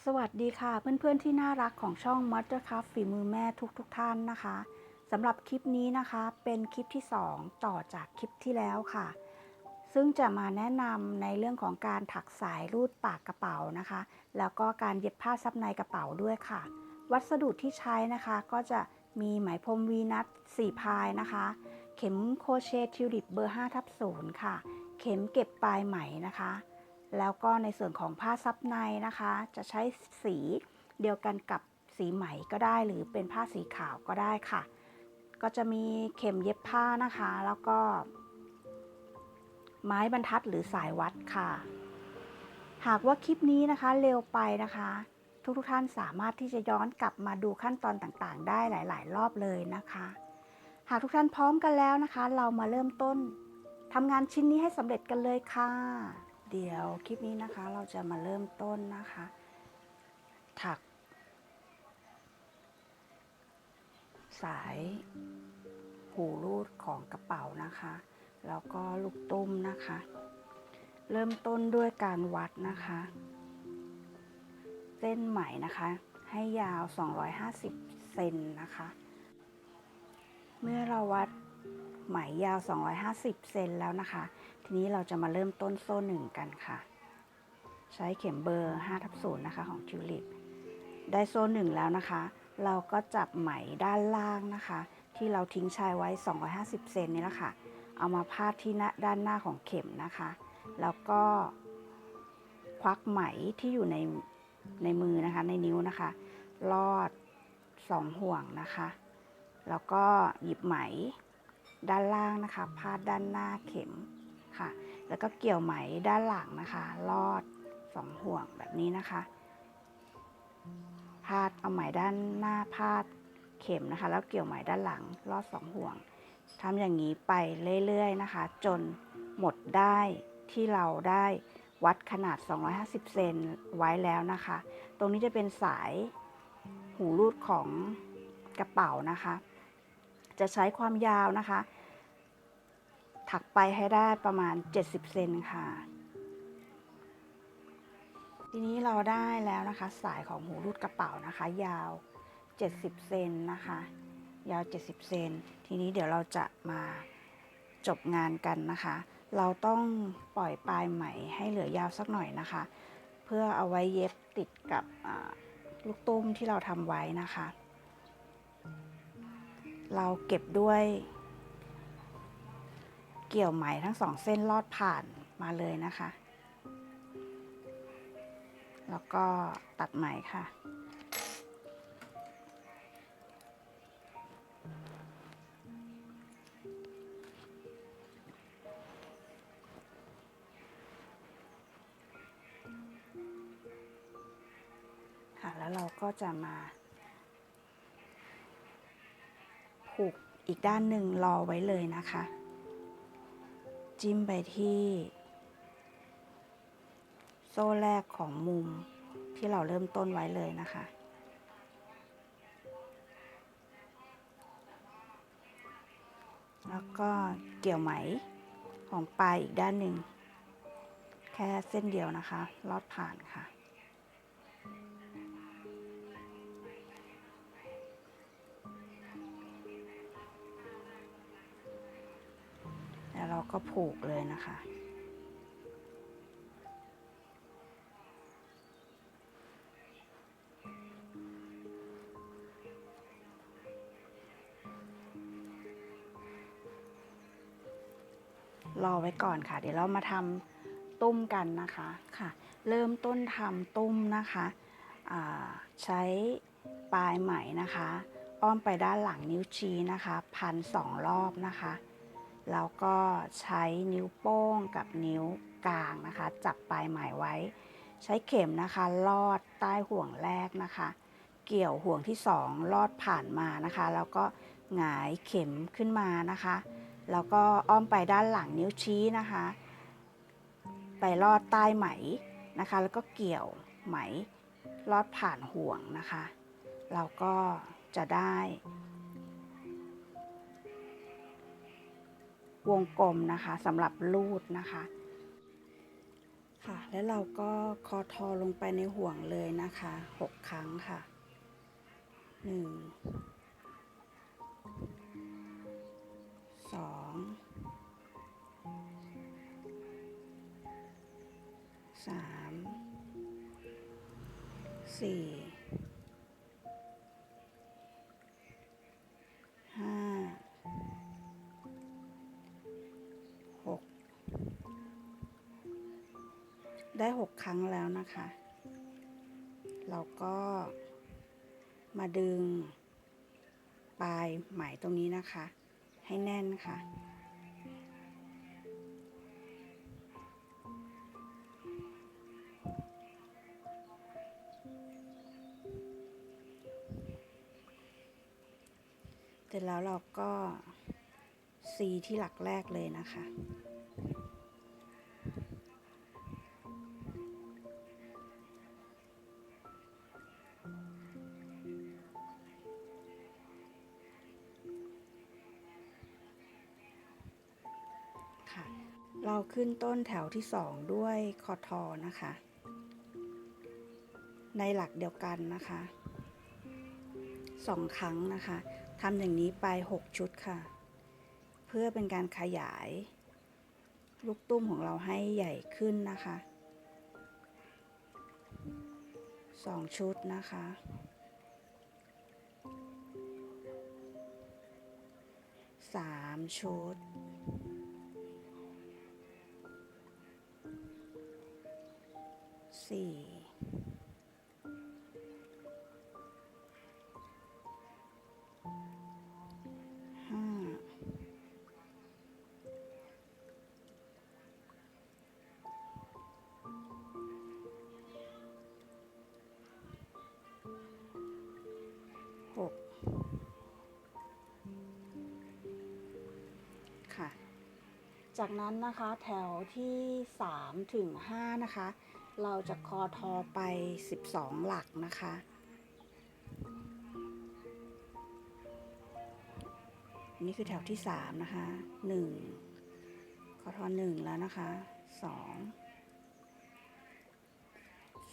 สวัสดีค่ะเพื่อนๆที่น่ารักของช่อง Mothercraft ฝีมือแม่ทุกท่านนะคะสำหรับคลิปนี้นะคะเป็นคลิปที่2ต่อจากคลิปที่แล้วค่ะซึ่งจะมาแนะนำในเรื่องของการถักสายรูดปากกระเป๋านะคะแล้วก็การเย็บผ้าซับในกระเป๋าด้วยค่ะวัสดุที่ใช้นะคะก็จะมีไหมพรมวีนัท4พายนะคะเข็มโครเชต์ทิวลิปเบอร์5/0ค่ะเข็มเก็บปลายไหมนะคะแล้วก็ในส่วนของผ้าซับในนะคะจะใช้สีเดียวกันกับสีไหมก็ได้หรือเป็นผ้าสีขาวก็ได้ค่ะก็จะมีเข็มเย็บผ้านะคะแล้วก็ไม้บรรทัดหรือสายวัดค่ะหากว่าคลิปนี้นะคะเร็วไปนะคะทุกท่านสามารถที่จะย้อนกลับมาดูขั้นตอนต่างๆได้หลายๆรอบเลยนะคะหากทุกท่านพร้อมกันแล้วนะคะเรามาเริ่มต้นทำงานชิ้นนี้ให้สำเร็จกันเลยค่ะเดี๋ยวคลิปนี้นะคะเราจะมาเริ่มต้นนะคะถักสายหูรูดของกระเป๋านะคะแล้วก็ลูกตุ้มนะคะเริ่มต้นด้วยการวัดนะคะเส้นไหมนะคะให้ยาว250เซนนะคะเมื่อเราวัดไหมยาว250เซนแล้วนะคะทีนี้เราจะมาเริ่มต้นโซ่1กันค่ะใช้เข็มเบอร์5/0นะคะของทิวลิปได้โซ่1แล้วนะคะเราก็จับไหมด้านล่างนะคะที่เราทิ้งชายไว้250เซนนี่แหละค่ะเอามาพาดที่ด้านหน้าของเข็มนะคะแล้วก็ควักไหมที่อยู่ในมือนะคะในนิ้วนะคะลอด2ห่วงนะคะแล้วก็หยิบไหมด้านล่างนะคะพาดด้านหน้าเข็มค่ะแล้วก็เกี่ยวไหมด้านหลังนะคะลอด2ห่วงแบบนี้นะคะพาดเอาไหมด้านหน้าพาดเข็มนะคะแล้วเกี่ยวไหมด้านหลังลอด2ห่วงทำอย่างนี้ไปเรื่อยๆนะคะจนหมดได้ที่เราได้วัดขนาด250เซนไว้แล้วนะคะตรงนี้จะเป็นสายหูรูดของกระเป๋านะคะจะใช้ความยาวนะคะถักไปให้ได้ประมาณ70เซนค่ะทีนี้เราได้แล้วนะคะสายของหูรูดกระเป๋านะคะยาว70เซนนะคะยาว70เซนทีนี้เดี๋ยวเราจะมาจบงานกันนะคะเราต้องปล่อยปลายไหมให้เหลือยาวสักหน่อยนะคะเพื่อเอาไว้เย็บติดกับลูกตุ้มที่เราทำไว้นะคะเราเก็บด้วยเกี่ยวไหมทั้ง2เส้นลอดผ่านมาเลยนะคะแล้วก็ตัดไหมค่ะแล้วเราก็จะมาผูกอีกด้านหนึ่งรอไว้เลยนะคะจิ้มไปที่โซ่แรกของมุมที่เราเริ่มต้นไว้เลยนะคะแล้วก็เกี่ยวไหมของปลายอีกด้านหนึ่งแค่เส้นเดียวนะคะลอดผ่านค่ะแล้วเราก็ผูกเลยนะคะรอไว้ก่อนค่ะเดี๋ยวเรามาทำตุ้มกันนะคะค่ะเริ่มต้นทำตุ้มนะคะใช้ปลายไหมนะคะอ้อมไปด้านหลังนิ้วชี้นะคะ1,200 รอบนะคะแล้วก็ใช้นิ้วโป้งกับนิ้วกลางนะคะจับปลายไหมไว้ใช้เข็มนะคะลอดใต้ห่วงแรกนะคะเกี่ยวห่วงที่2ลอดผ่านมานะคะแล้วก็หงายเข็มขึ้นมานะคะแล้วก็อ้อมไปด้านหลังนิ้วชี้นะคะไปลอดใต้ไหมนะคะแล้วก็เกี่ยวไหมลอดผ่านห่วงนะคะเราก็จะได้วงกลมนะคะสำหรับรูดนะคะ ค่ะแล้วเราก็คอทอลงไปในห่วงเลยนะคะ6 ครั้งค่ะ1 2 3 4 5 6ได้6 ครั้งแล้วนะคะเราก็มาดึงปลายไหมตรงนี้นะคะให้แน่นค่ะเสร็จแล้วเราก็ซีที่หลักแรกเลยนะคะค่ะเราขึ้นต้นแถวที่2ด้วยคอทอนะคะในหลักเดียวกันนะคะ2 ครั้งนะคะทำอย่างนี้ไป6 ชุดค่ะเพื่อเป็นการขยายลูกตุ้มของเราให้ใหญ่ขึ้นนะคะ2 ชุดนะคะ3 ชุด4 5 6ค่ะจากนั้นนะคะแถวที่3 ถึง 5นะคะเราจะคอทอไป12 หลักนะคะนี่คือแถวที่3นะคะ1คอทอ1แล้วนะคะ2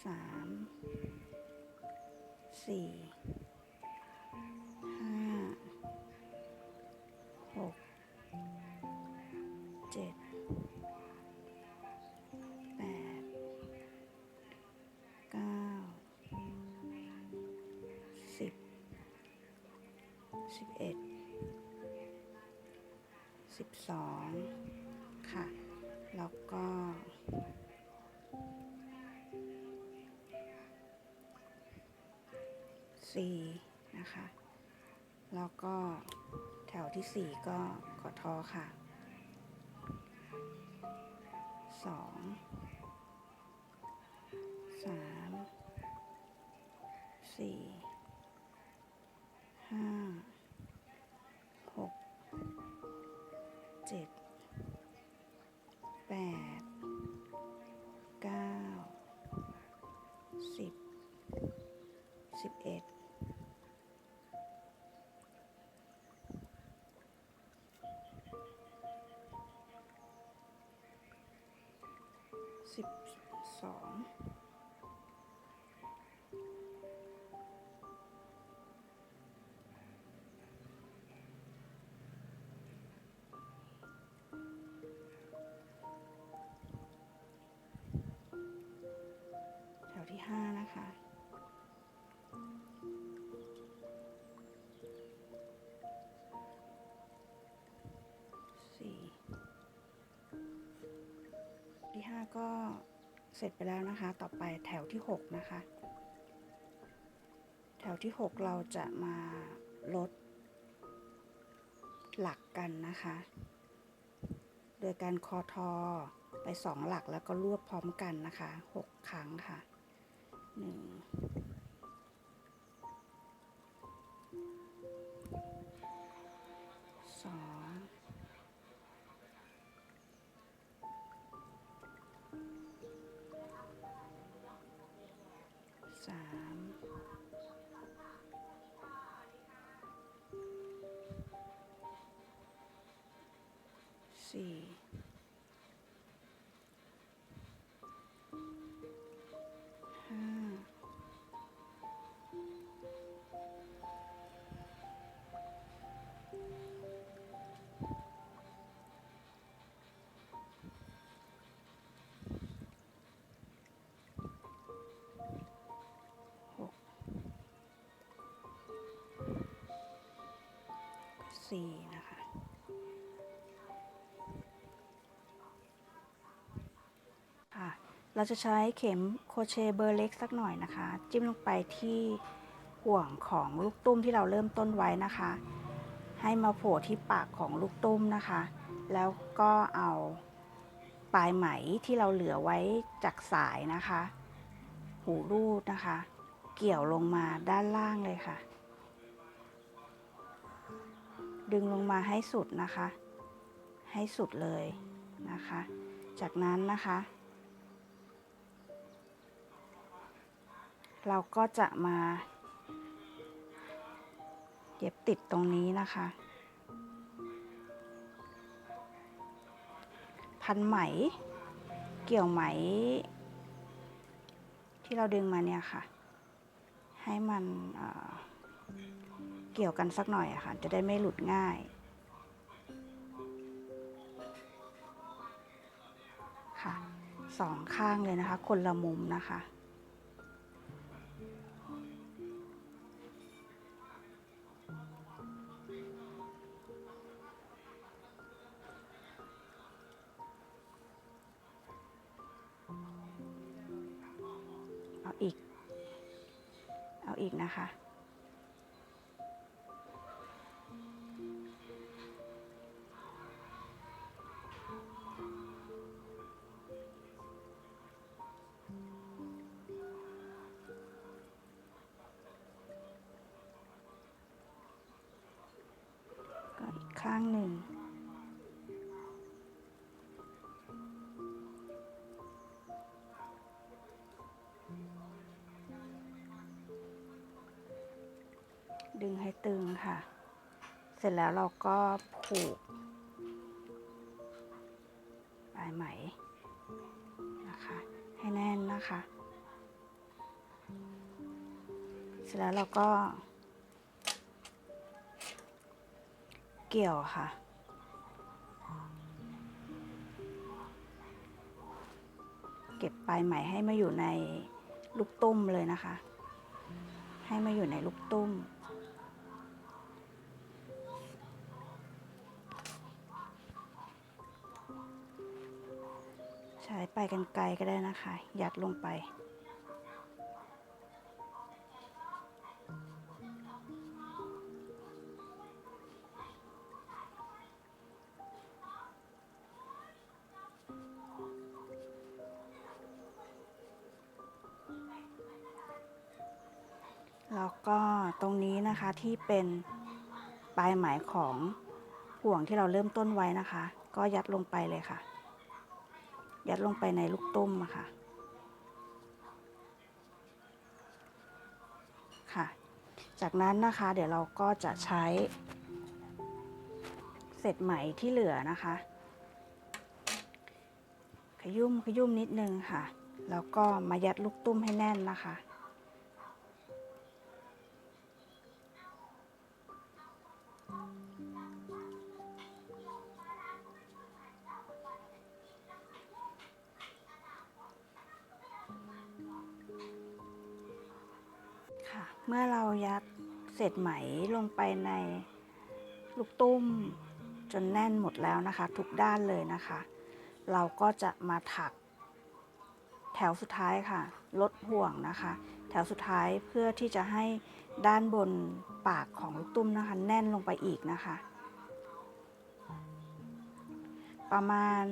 3 4 5 6 7 8 9 10 11 12ค่ะแล้วก็4นะคะแล้วก็แถวที่4ก็กดทอค่ะ2 3 4 5 6 7 8 9 10 11 12แถวที่5นะคะ4ที่5ก็เสร็จไปแล้วนะคะต่อไปแถวที่6นะคะแถวที่6เราจะมาลดหลักกันนะคะโดยการคอทอไป2 หลักแล้วก็รวบพร้อมกันนะคะ6 ครั้งค่ะ1 2 3 4 C นะคะค่ะเราจะใช้เข็มโครเชต์เบอร์เล็กสักหน่อยนะคะจิ้มลงไปที่ห่วงของลูกตุ้มที่เราเริ่มต้นไว้นะคะให้มาโผล่ที่ปากของลูกตุ้มนะคะแล้วก็เอาปลายไหมที่เราเหลือไว้จากสายนะคะหูรูดนะคะเกี่ยวลงมาด้านล่างเลยค่ะดึงลงมาให้สุดนะคะให้สุดเลยนะคะจากนั้นนะคะเราก็จะมาเย็บติดตรงนี้นะคะพันไหมเกี่ยวไหมที่เราดึงมาเนี่ยค่ะให้มันเกี่ยวกันสักหน่อยอะค่ะจะได้ไม่หลุดง่ายค่ะสองข้างเลยนะคะคนละมุมนะคะเอาอีกนะคะก็อีกข้างหนึ่งดึงให้ตึงค่ะเสร็จแล้วเราก็ผูกปลายไหมนะคะให้แน่นนะคะเสร็จแล้วเราก็เกี่ยวค่ะเก็บปลายไหมให้มาอยู่ในลูกตุ้มเลยนะคะให้มาอยู่ในลูกตุ้มใช้ปลายกรรไกรก็ได้นะคะยัดลงไปแล้วก็ตรงนี้นะคะที่เป็นปลายไหมของห่วงที่เราเริ่มต้นไว้นะคะก็ยัดลงไปเลยค่ะยัดลงไปในลูกตุ้มค่ะค่ะจากนั้นนะคะเดี๋ยวเราก็จะใช้เศษไหมที่เหลือนะคะขยุ่มนิดนึงค่ะแล้วก็มายัดลูกตุ้มให้แน่นนะคะค่ะเมื่อเรายัดเศษไหมลงไปในลูกตุ้มจนแน่นหมดแล้วนะคะทุกด้านเลยนะคะเราก็จะมาถักแถวสุดท้ายค่ะลดห่วงนะคะแถวสุดท้ายเพื่อที่จะให้ด้านบนปากของลูกตุ้มนะคะแน่นลงไปอีกนะคะประมาณ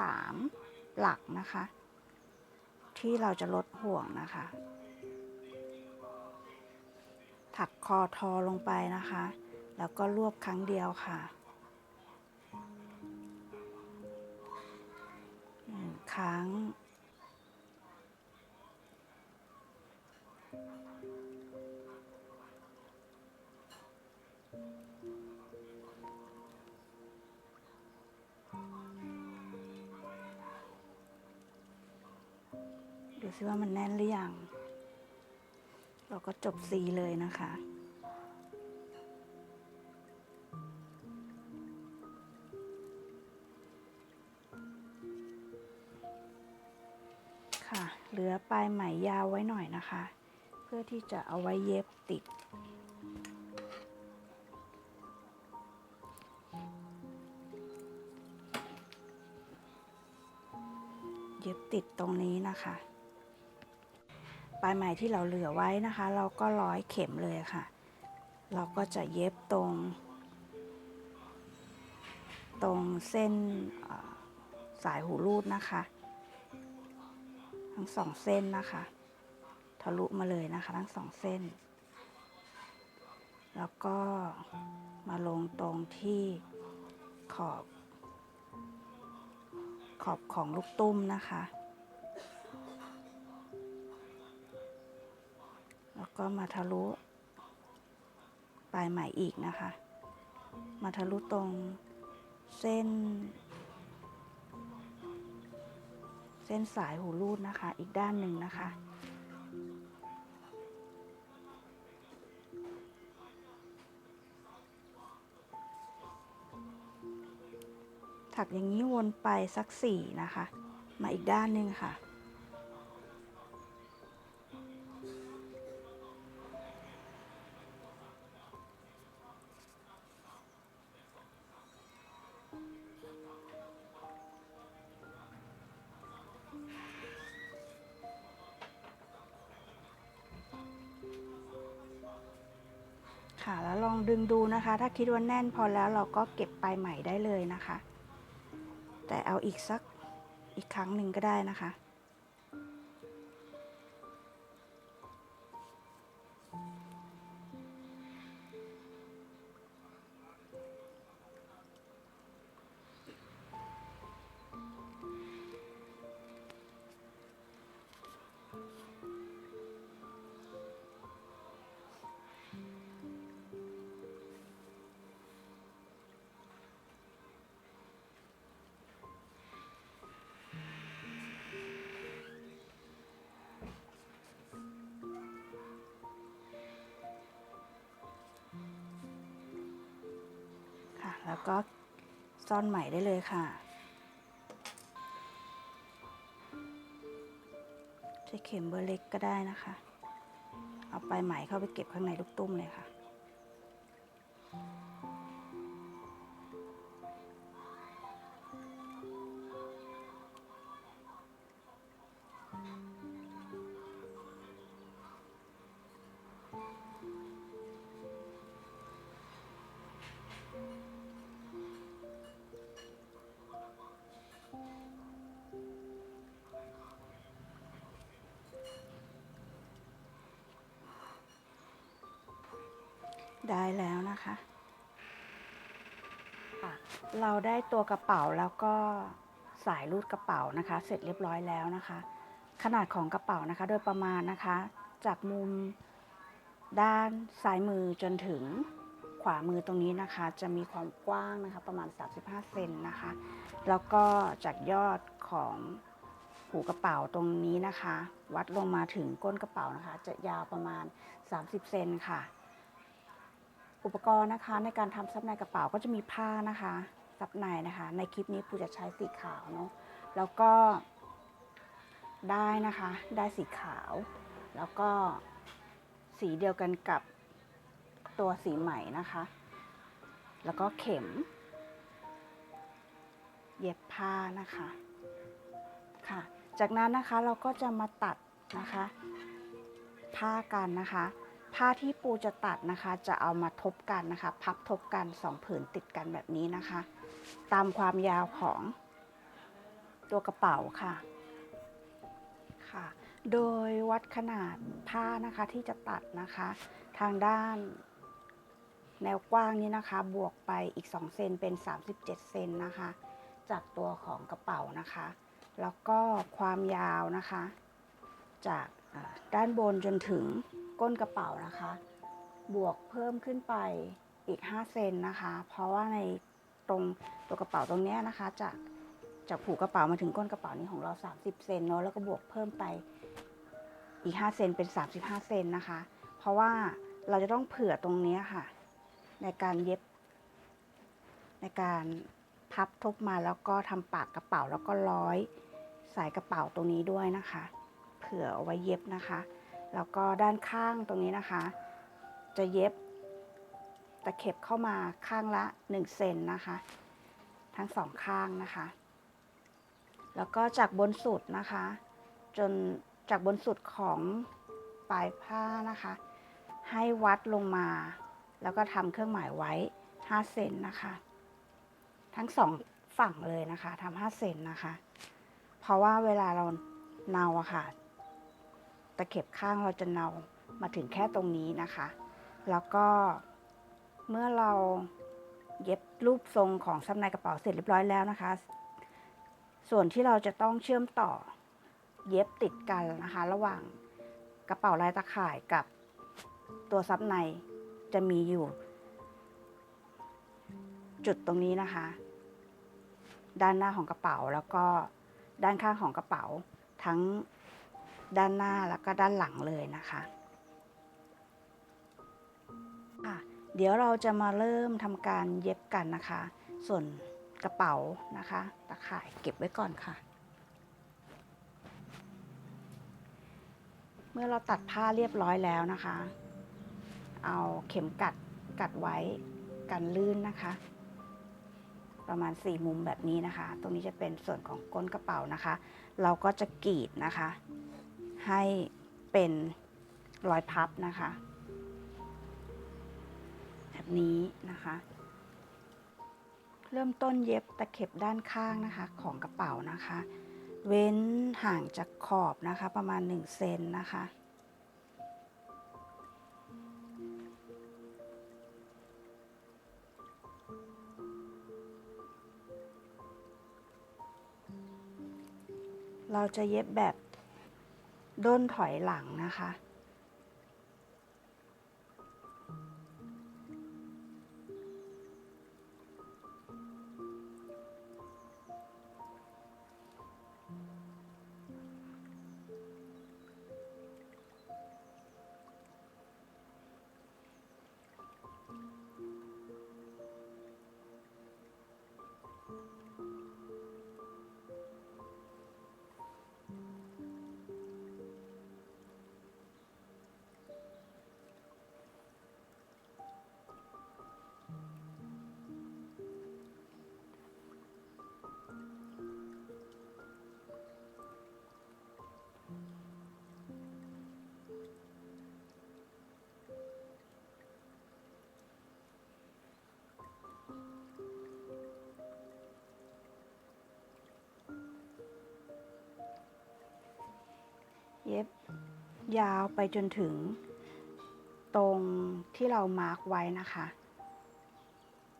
2-3หลักนะคะที่เราจะลดห่วงนะคะถักคอทอลงไปนะคะแล้วก็รวบครั้งเดียวค่ะ1 ครั้งดูซิว่ามันแน่นหรือยังเราก็จบซีเลยนะคะค่ะเหลือปลายไหมยาวไว้หน่อยนะคะเพื่อที่จะเอาไว้เย็บติด เย็บติดตรงนี้นะคะปลายไหมที่เราเหลือไว้นะคะเราก็ร้อยเข็มเลยค่ะเราก็จะเย็บตรงเส้นสายหูรูดนะคะทั้ง2เส้นนะคะทะลุมาเลยนะคะทั้ง2เส้นแล้วก็มาลงตรงที่ขอบของลูกตุ้มนะคะแล้วก็มาทะลุปลายไหมอีกนะคะมาทะลุตรงเส้นสายหูรูดนะคะอีกด้านหนึ่งนะคะถักอย่างนี้วนไปสัก4นะคะมาอีกด้านหนึ่งค่ะค่ะแล้วลองดึงดูนะคะถ้าคิดว่าแน่นพอแล้วเราก็เก็บปลายไหมได้เลยนะคะแต่เอาอีกครั้งหนึ่งก็ได้นะคะค่ะแล้วก็ซ่อนไหมได้เลยค่ะใช้เข็มเบอร์เล็กก็ได้นะคะเอาปลายไหมเข้าไปเก็บข้างในลูกตุ้มเลยค่ะได้แล้วนะคะเราได้ตัวกระเป๋าแล้วก็สายรูดกระเป๋านะคะเสร็จเรียบร้อยแล้วนะคะขนาดของกระเป๋านะคะโดยประมาณนะคะจากมุมด้านซ้ายมือจนถึงขวามือตรงนี้นะคะจะมีความกว้างนะคะประมาณ35เซนนะคะแล้วก็จากยอดของหูกระเป๋าตรงนี้นะคะวัดลงมาถึงก้นกระเป๋านะคะจะยาวประมาณ30เซนค่ะอุปกรณ์นะคะในการทำซับในกระเป๋าก็จะมีผ้านะคะซับในนะคะในคลิปนี้ปูจะใช้สีขาวเนาะแล้วก็ได้นะคะได้สีขาวแล้วก็สีเดียวกันกับตัวสีไหมนะคะแล้วก็เข็มเย็บผ้านะคะค่ะจากนั้นนะคะเราก็จะมาตัดนะคะผ้ากันนะคะผ้าที่ปูจะตัดนะคะจะเอามาทบกันนะคะพับทบกัน2ผืนติดกันแบบนี้นะคะตามความยาวของตัวกระเป๋าค่ะโดยวัดขนาดผ้านะคะที่จะตัดนะคะทางด้านแนวกว้างนี้นะคะบวกไปอีก2เซนเป็น37เซนนะคะจากตัวของกระเป๋านะคะแล้วก็ความยาวนะคะจากด้านบนจนถึงก้นกระเป๋านะคะบวกเพิ่มขึ้นไปอีก5เซนนะคะเพราะว่าในตรงตัวกระเป๋าตรงนี้นะคะจากผูกกระเป๋ามาถึงก้นกระเป๋านี้ของเรา30เซนเนาะแล้วก็บวกเพิ่มไปอีก5เซนเป็น35เซนนะคะเพราะว่าเราจะต้องเผื่อตรงนี้ค่ะในการเย็บในการพับทบมาแล้วก็ทำปากกระเป๋าแล้วก็ร้อยสายกระเป๋าตรงนี้ด้วยนะคะเผื่อเอาไว้เย็บนะคะแล้วก็ด้านข้างตรงนี้นะคะจะเย็บตะเข็บเข้ามาข้างละ1เซนนะคะทั้ง2ข้างนะคะ แล้วก็จากบนสุดนะคะ จนจากบนสุดของปลายผ้านะคะ ให้วัดลงมาแล้วก็ทำเครื่องหมายไว้5เซนนะคะทั้งสองฝั่งเลยนะคะทำ5เซนนะคะเพราะว่าเวลาเราเนาอะค่ะตะเข็บข้างเราจะเนามาถึงแค่ตรงนี้นะคะแล้วก็เมื่อเราเย็บรูปทรงของซับในกระเป๋าเสร็จเรียบร้อยแล้วนะคะส่วนที่เราจะต้องเชื่อมต่อเย็บติดกันนะคะระหว่างกระเป๋าลายตะข่ายกับตัวซับในจะมีอยู่จุดตรงนี้นะคะด้านหน้าของกระเป๋าแล้วก็ด้านข้างของกระเป๋าทั้งด้านหน้าแล้วก็ด้านหลังเลยนะคะเดี๋ยวเราจะมาเริ่มทำการเย็บกันนะคะส่วนกระเป๋านะคะตะข่ายเก็บไว้ก่อนค่ะเมื่อเราตัดผ้าเรียบร้อยแล้วนะคะเอาเข็มกัดไว้กันลื่นนะคะประมาณ4มุมแบบนี้นะคะตรงนี้จะเป็นส่วนของก้นกระเป๋านะคะเราก็จะกรีดนะคะให้เป็นรอยพับนะคะแบบนี้นะคะเริ่มต้นเย็บตะเข็บด้านข้างนะคะของกระเป๋านะคะเว้นห่างจากขอบนะคะประมาณ1เซนนะคะเราจะเย็บแบบด้นถอยหลังนะคะเย็บยาวไปจนถึงตรงที่เรามาร์กไว้นะคะ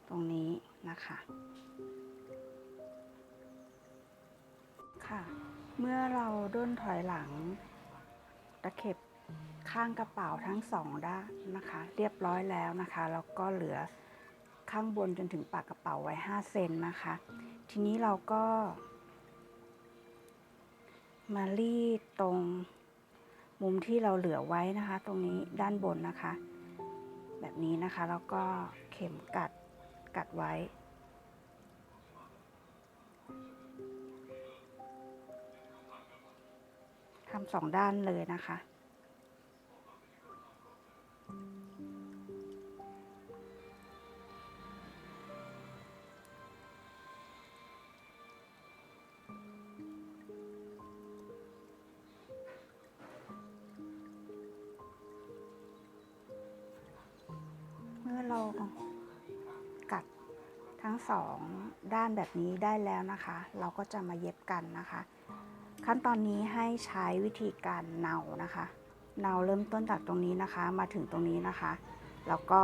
ตรงนี้นะคะค่ะเมื่อเราด้นถอยหลังตะเข็บข้างกระเป๋าทั้ง2ด้านนะคะเรียบร้อยแล้วนะคะแล้วก็เหลือข้างบนจนถึงปากกระเป๋าไว้5เซนนะคะทีนี้เราก็มารีดตรงมุมที่เราเหลือไว้นะคะตรงนี้ด้านบนนะคะแบบนี้นะคะแล้วก็เข็มกัดไว้ทำ2ด้านเลยนะคะเมื่อเรากัดทั้ง2ด้านแบบนี้ได้แล้วนะคะเราก็จะมาเย็บกันนะคะขั้นตอนนี้ให้ใช้วิธีการเนานะคะเนาเริ่มต้นจากตรงนี้นะคะมาถึงตรงนี้นะคะแล้วก็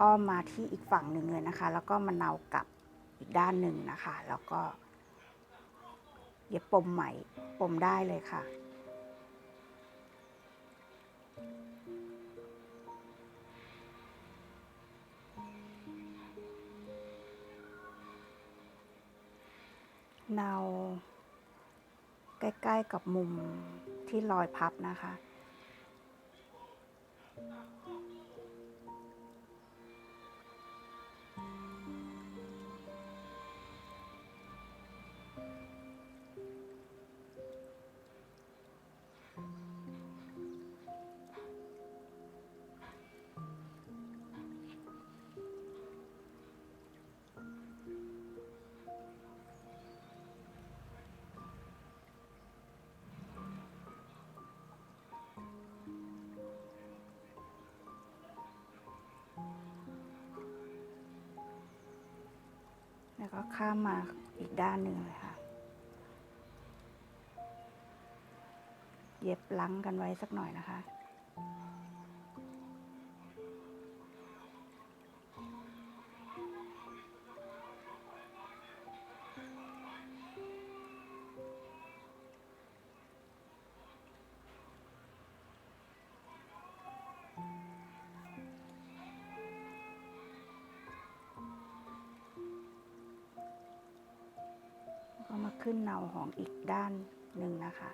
อ้อมมาที่อีกฝั่งหนึ่งเลยนะคะแล้วก็มาเนากลับอีกด้านหนึ่งนะคะแล้วก็เย็บปมใหม่ปมได้เลยค่ะเนาใกล้ๆกับมุมที่รอยพับนะคะ แล้วก็ข้ามมาอีกด้านหนึ่งเลยค่ะเย็บลังกันไว้สักหน่อยนะคะแล้วก็มาขึ้นเนาของอีกด้านหนึ่งนะคะ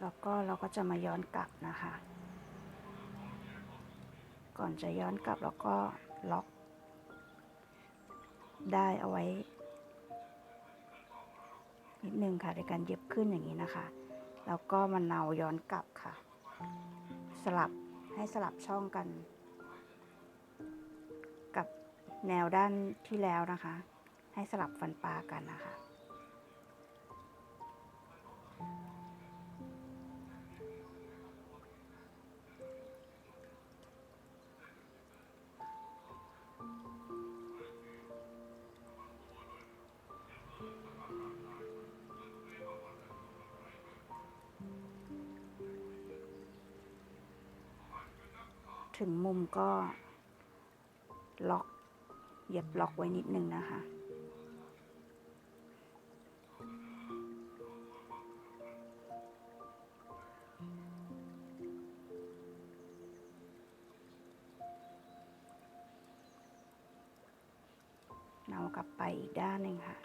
แล้วก็เราก็จะมาย้อนกลับนะคะ ก่อนจะย้อนกลับแล้วก็ล็อกได้เอาไว้นิดนึงค่ะในการเย็บขึ้นอย่างนี้นะคะแล้วก็มาเนาย้อนกลับค่ะสลับให้สลับช่องกันกับแนวด้านที่แล้วนะคะให้สลับฟันปลากันนะคะถึงมุมก็ล็อกเย็บล็อกไว้นิดนึงนะคะเนากลับไปอีกด้านหนึ่งค่ะ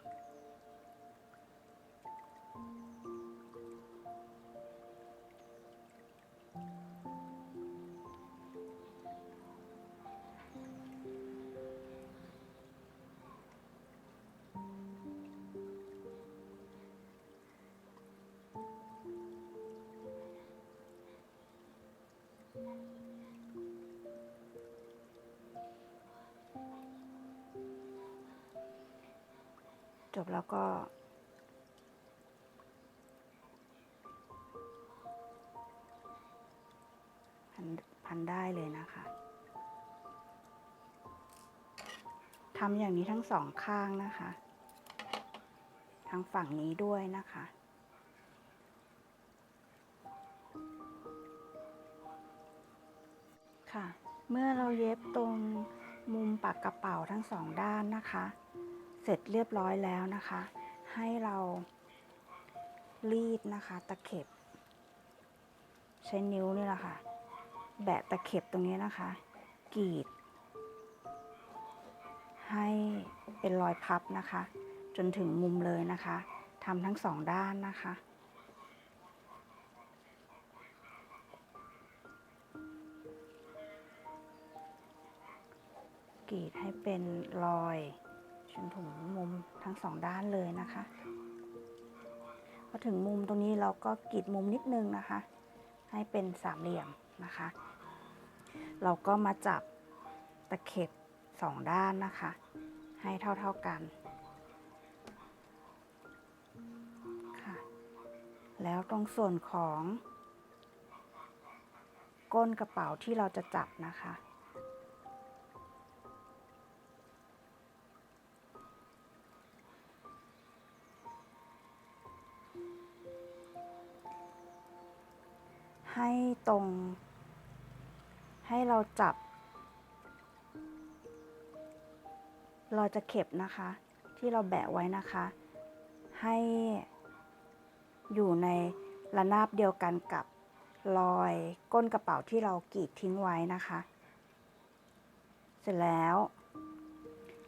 จบแล้วก็พันได้เลยนะคะทำอย่างนี้ทั้งสองข้างนะคะทางฝั่งนี้ด้วยนะคะค่ะเมื่อเราเย็บตรงมุมปากกระเป๋าทั้งสองด้านนะคะเสร็จเรียบร้อยแล้วนะคะให้เรารีดนะคะตะเข็บใช้นิ้วนี่แหละค่ะแบะตะเข็บตรงนี้นะคะกรีดให้เป็นรอยพับนะคะจนถึงมุมเลยนะคะทำทั้งสองด้านนะคะกรีดให้เป็นรอยจนถึงมุมทั้งสองด้านเลยนะคะพอถึงมุมตรงนี้เราก็กรีดมุมนิดนึงนะคะให้เป็นสามเหลี่ยมนะคะเราก็มาจับตะเข็บสองด้านนะคะให้เท่ากันค่ะแล้วตรงส่วนของก้นกระเป๋าที่เราจะจับนะคะให้ตรงให้เราจับเราจะเข็บนะคะที่เราแบะไว้นะคะให้อยู่ในระนาบเดียวกันกับรอยก้นกระเป๋าที่เรากรีดทิ้งไว้นะคะเสร็จแล้ว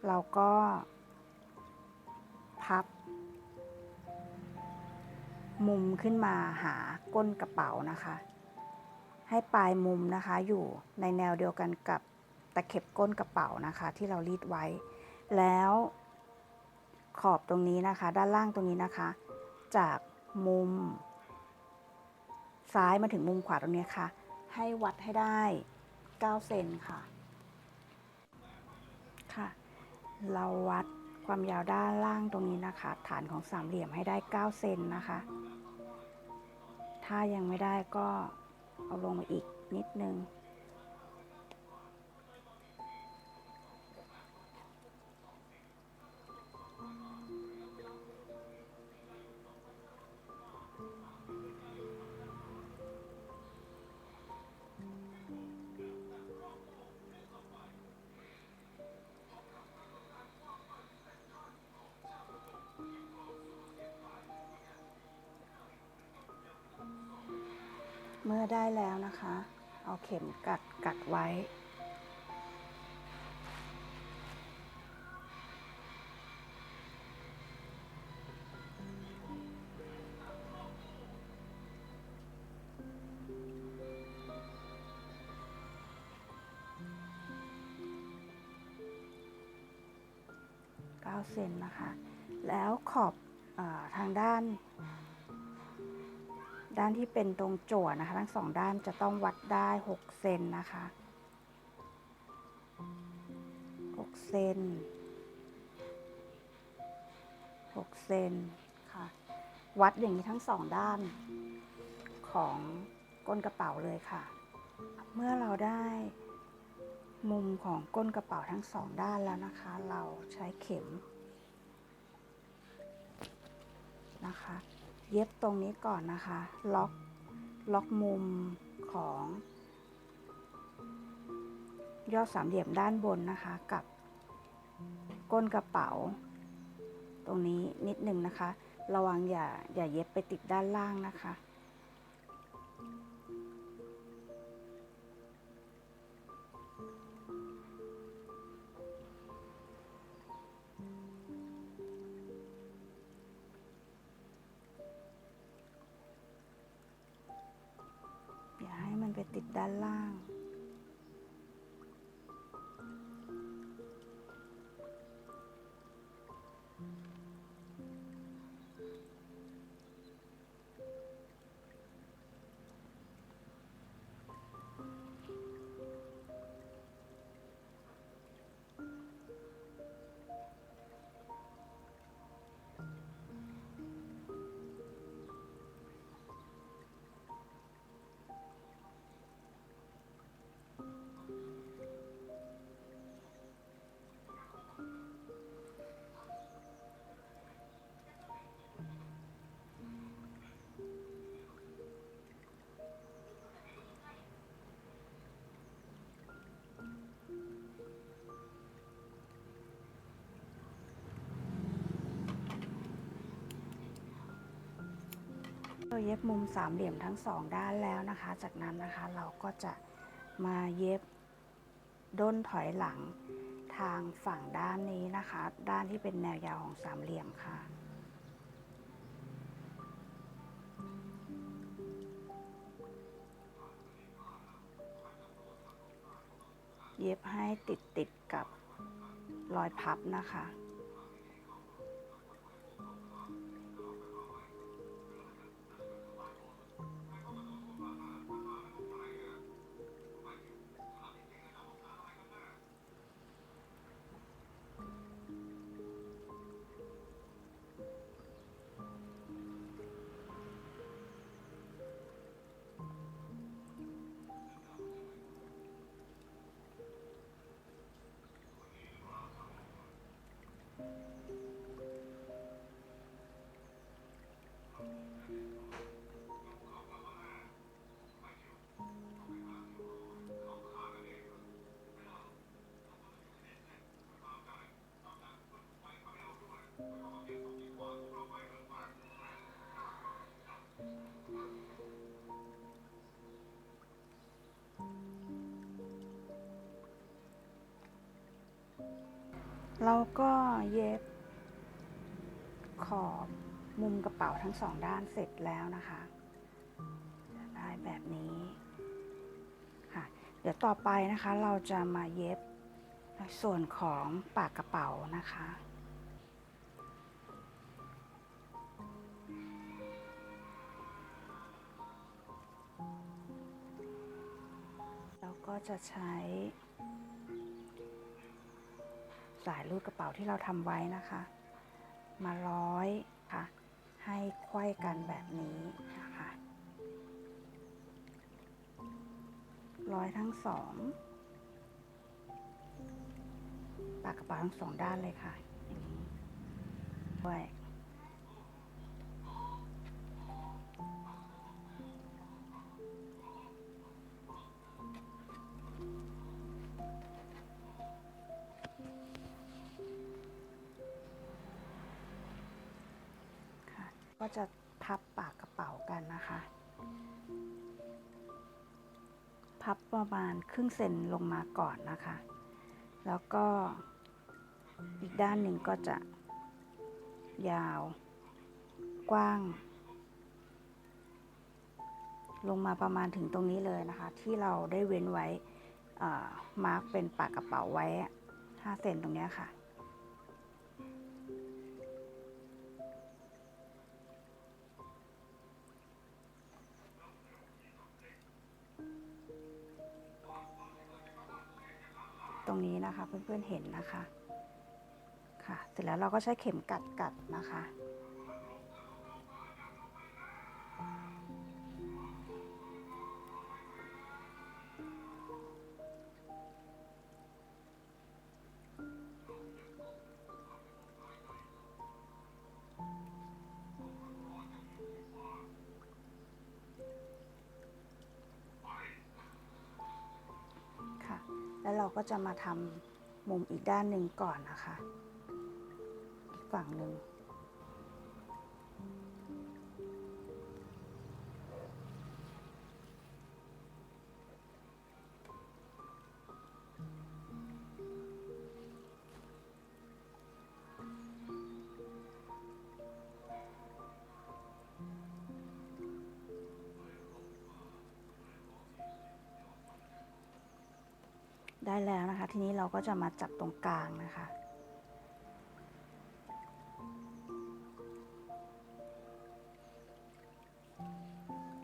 เราก็พับมุมขึ้นมาหาก้นกระเป๋านะคะให้ปลายมุมนะคะอยู่ในแนวเดียวกันกับ ตะเข็บก้นกระเป๋านะคะที่เรารีดไว้แล้วขอบตรงนี้นะคะด้านล่างตรงนี้นะคะจากมุมซ้ายมาถึงมุมขวาตรงนี้ค่ะให้วัดให้ได้9 เซนค่ะค่ะเราวัดความยาวด้านล่างตรงนี้นะคะฐานของสามเหลี่ยมให้ได้9 เซนนะคะถ้ายังไม่ได้ก็เอาลงมาอีกนิดนึงเมื่อได้แล้วนะคะเอาเข็มกัดไว้9 เซนนะคะแล้วขอบทางด้านที่เป็นตรงจั่วนะคะทั้ง2 ด้านจะต้องวัดได้6 เซนนะคะ6 เซน6 เซนค่ะวัดอย่างนี้ทั้ง2 ด้านของก้นกระเป๋าเลยค่ะเมื่อเราได้มุมของก้นกระเป๋าทั้ง2 ด้านแล้วนะคะเราใช้เข็มนะคะเย็บตรงนี้ก่อนนะคะล็อกมุมของยอดสามเหลี่ยมด้านบนนะคะกับก้นกระเป๋าตรงนี้นิดนึงนะคะระวังอย่าเย็บไปติดด้านล่างนะคะอย่าให้มันไปติดด้านล่างเราเย็บมุมสามเหลี่ยมทั้ง2 ด้านแล้วนะคะจากนั้นนะคะเราก็จะมาเย็บด้นถอยหลังทางฝั่งด้านนี้นะคะด้านที่เป็นแนวยาวของสามเหลี่ยมค่ะเย็บให้ติดกับรอยพับนะคะเราก็เย็บขอบมุมกระเป๋าทั้ง2 ด้านเสร็จแล้วนะคะได้แบบนี้ค่ะ เดี๋ยวต่อไปนะคะเราจะมาเย็บในส่วนของปากกระเป๋านะคะเราก็จะใช้สายรูดกระเป๋าที่เราทำไว้นะคะมาร้อยค่ะให้ไขว้กันแบบนี้นะคะร้อยทั้งสองปากกระเป๋าทั้งสองด้านเลยค่ะอย่างนี้ด้วยค่ะก็จะพับปากกระเป๋ากันนะคะพับประมาณครึ่งเซนลงมาก่อนนะคะแล้วก็อีกด้านหนึ่งก็จะยาวกว้างลงมาประมาณถึงตรงนี้เลยนะคะที่เราได้เว้นไว้มาร์กเป็นปากกระเป๋าไว้5 เซนตรงนี้ค่ะตรงนี้นะคะเพื่อนๆเห็นนะคะค่ะเสร็จแล้วเราก็ใช้เข็มกัดนะคะค่ะแล้วเราก็จะมาทำมุมอีกด้านหนึ่งก่อนนะคะอีกฝั่งหนึ่งได้แล้วนะคะทีนี้เราก็จะมาจับตรงกลางนะคะ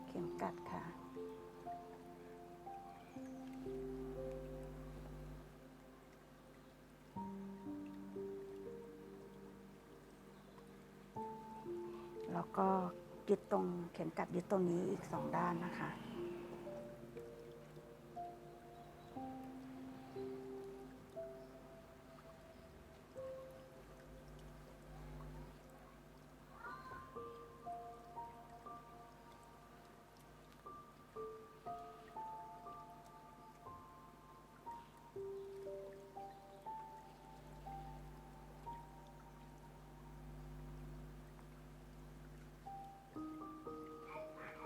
เข็มกัดค่ะแล้วก็ยึดตรงเข็มกัดยึดตรงนี้อีก2 ด้านนะคะ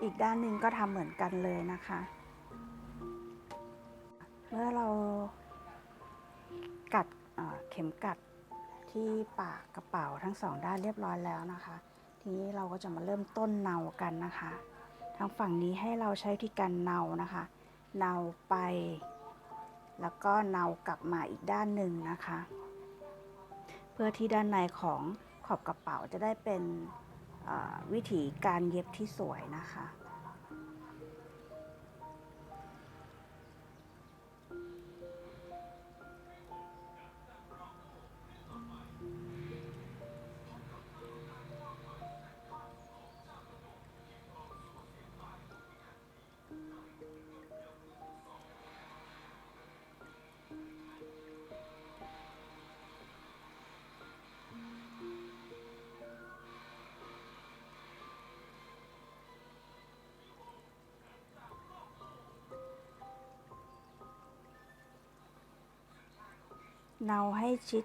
อีกด้านหนึ่งก็ทำเหมือนกันเลยนะคะเมื่อเรากัดเข็มกัดที่ปากกระเป๋าทั้ง2 ด้านเรียบร้อยแล้วนะคะทีนี้เราก็จะมาเริ่มต้นเนากันนะคะทางฝั่งนี้ให้เราใช้วิธีการเนานะคะเนาไปแล้วก็เนากลับมาอีกด้านหนึ่งนะคะเพื่อที่ด้านในของขอบกระเป๋าจะได้เป็นวิธีการเย็บที่สวยนะคะเนาให้ชิด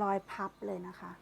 รอยพับเลยนะคะ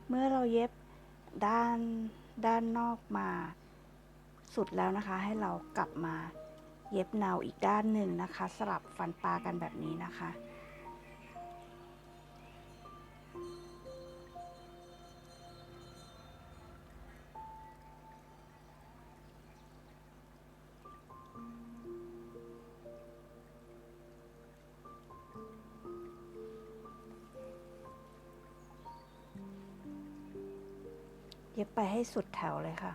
เมื่อเราเย็บด้านนอกมาสุดแล้วนะคะให้เรากลับมาเย็บแนวอีกด้านหนึ่งนะคะสลับฟันปลากันแบบนี้นะคะเย็บไปให้สุดแถวเลยค่ะ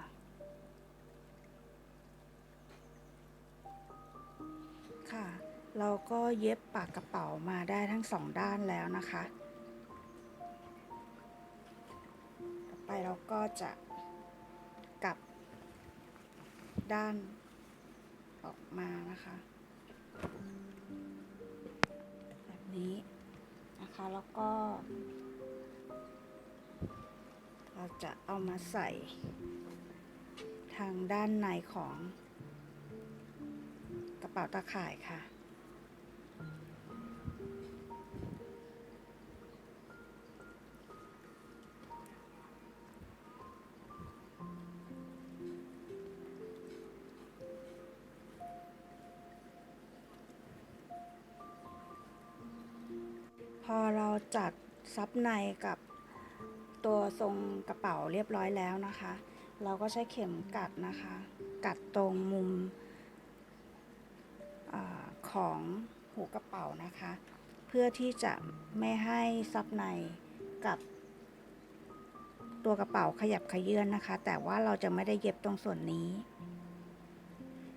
ค่ะเราก็เย็บปากกระเป๋ามาได้ทั้งสองด้านแล้วนะคะต่อไปเราก็จะกลับด้านออกมานะคะแบบนี้นะคะแล้วก็เราจะเอามาใส่ทางด้านในของกระเป๋าตาข่ายค่ะพอเราจัดซับในกับตัวทรงกระเป๋าเรียบร้อยแล้วนะคะเราก็ใช้เข็มกัดนะคะกัดตรงมุมของหูกระเป๋านะคะเพื่อที่จะไม่ให้ซับในกับตัวกระเป๋าขยับเขยื้อนนะคะแต่ว่าเราจะไม่ได้เย็บตรงส่วนนี้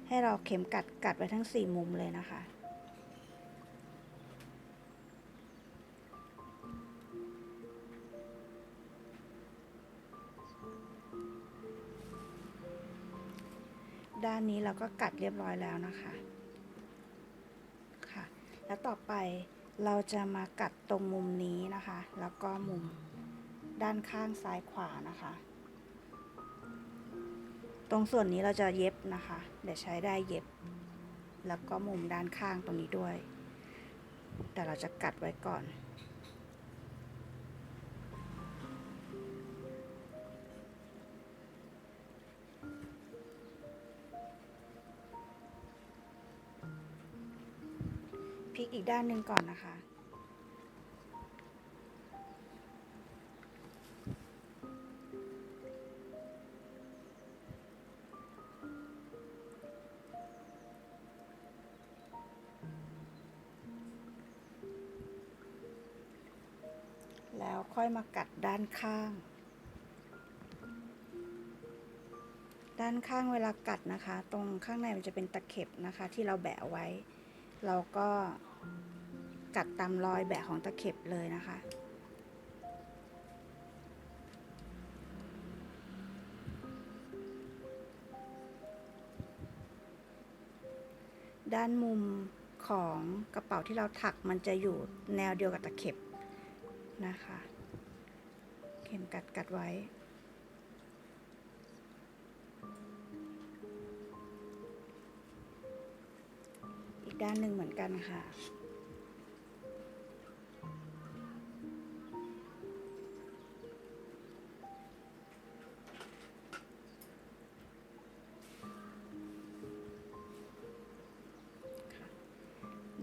ให้เราเข็มกัดไว้ทั้ง4มุมเลยนะคะด้านนี้เราก็กัดเรียบร้อยแล้วนะคะค่ะแล้วต่อไปเราจะมากัดตรงมุมนี้นะคะแล้วก็มุมด้านข้างซ้ายขวานะคะตรงส่วนนี้เราจะเย็บนะคะเดี๋ยวใช้ได้เย็บแล้วก็มุมด้านข้างตรงนี้ด้วยแต่เราจะกัดไว้ก่อนพลิกอีกด้านหนึ่งก่อนนะคะแล้วค่อยมากัดด้านข้างเวลากัดนะคะตรงข้างในมันจะเป็นตะเข็บนะคะที่เราแบะไว้เราก็กัดตามรอยแบะของตะเข็บเลยนะคะด้านมุมของกระเป๋าที่เราถักมันจะอยู่แนวเดียวกับตะเข็บนะคะเข็มกัดไว้อีกด้านหนึ่งเหมือนกันค่ะ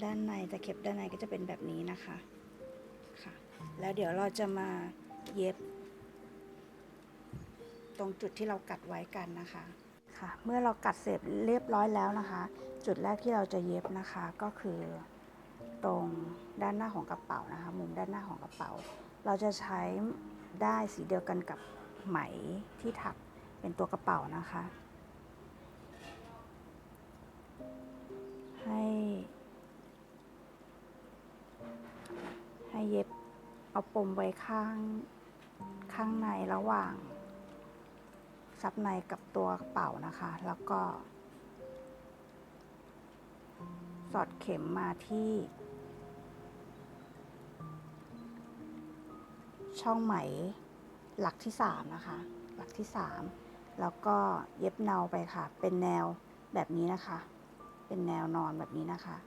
ด้านในตะเข็บด้านในก็จะเป็นแบบนี้นะคะค่ะแล้วเดี๋ยวเราจะมาเย็บตรงจุดที่เรากัดไว้กันนะคะค่ะเมื่อเรากัดเสร็จเรียบร้อยแล้วนะคะจุดแรกที่เราจะเย็บนะคะก็คือตรงด้านหน้าของกระเป๋านะคะมุมด้านหน้าของกระเป๋าเราจะใช้ได้ายสีเดียวกันกับไหมที่ถักเป็นตัวกระเป๋านะคะให้เย็บเอาปมไว้ข้างในระหว่างซับในกับตัวกระเป๋านะคะแล้วก็สอดเข็มมาที่ช่องไหมหลักที่3นะคะหลักที่3แล้วก็เย็บแนวไปค่ะเป็นแนวแบบนี้นะคะเป็นแนวนอนแบบนี้นะคะ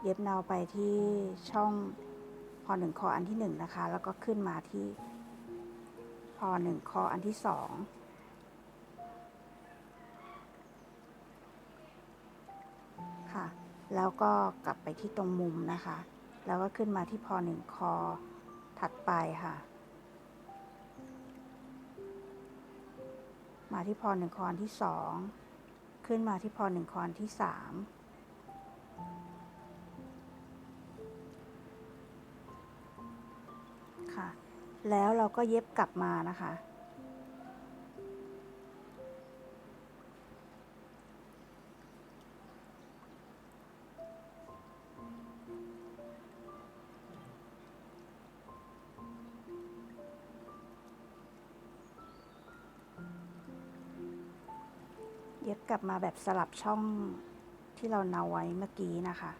เย็บแนวไปที่ช่อง อหนึ่งคออันที่หนึ่งนะคะแล้วก็ขึ้นมาที่พอหนึ่งคออันที่สองค่ะแล้วก็กลับไปที่ตรงมุมนะคะแล้วก็ขึ้นมาที่พอหนึ่งคอถัดไปค่ะมาที่พอหนึ่งคออันที่สองขึ้นมาที่พอหนึ่งคออันที่สามค่ะแล้วเราก็เย็บกลับมานะคะเย็บกลับมาแบบสลับช่องที่เราเนาไว้เมื่อกี้นะคะ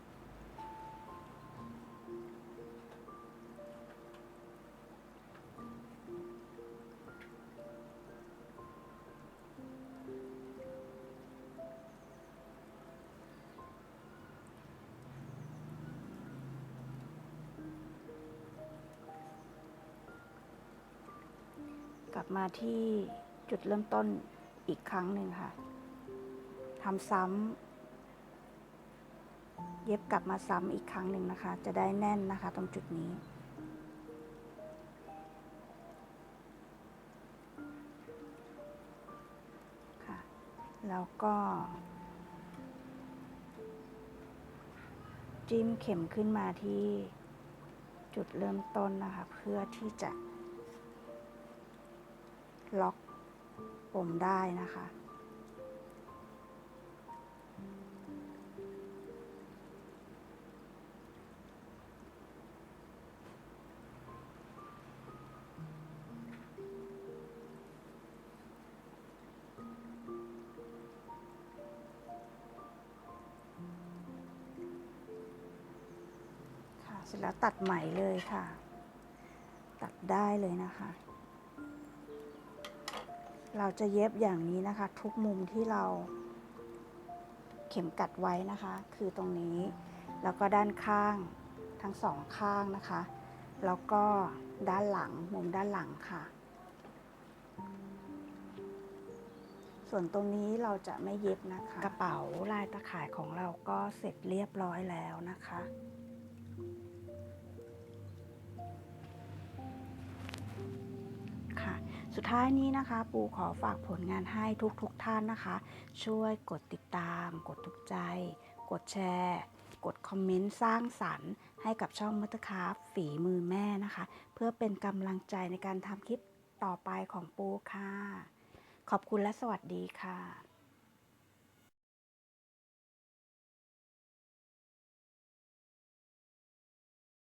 กลับมาที่จุดเริ่มต้นอีกครั้งหนึ่งค่ะทำซ้ำเย็บกลับมาซ้ำอีกครั้งหนึ่งนะคะจะได้แน่นนะคะตรงจุดนี้ค่ะแล้วก็จิ้มเข็มขึ้นมาที่จุดเริ่มต้นนะคะเพื่อที่จะล็อกปมได้นะคะค่ะเสร็จแล้วตัดไหมเลยค่ะตัดได้เลยนะคะเราจะเย็บอย่างนี้นะคะทุกมุมที่เราเข็มกัดไว้นะคะคือตรงนี้แล้วก็ด้านข้างทั้งสองข้างนะคะแล้วก็ด้านหลังมุมด้านหลังค่ะส่วนตรงนี้เราจะไม่เย็บนะคะกระเป๋าลายตะข่ายของเราก็เสร็จเรียบร้อยแล้วนะคะค่ะสุดท้ายนี้นะคะปูขอฝากผลงานให้ทุกท่านนะคะช่วยกดติดตามกดถูกใจกดแชร์กดคอมเมนต์สร้างสรรค์ให้กับช่องมัตเตอร์คราฟต์ฝีมือแม่นะคะเพื่อเป็นกำลังใจในการทำคลิปต่อไปของปูค่ะขอบคุณและสวัสดีค่ะ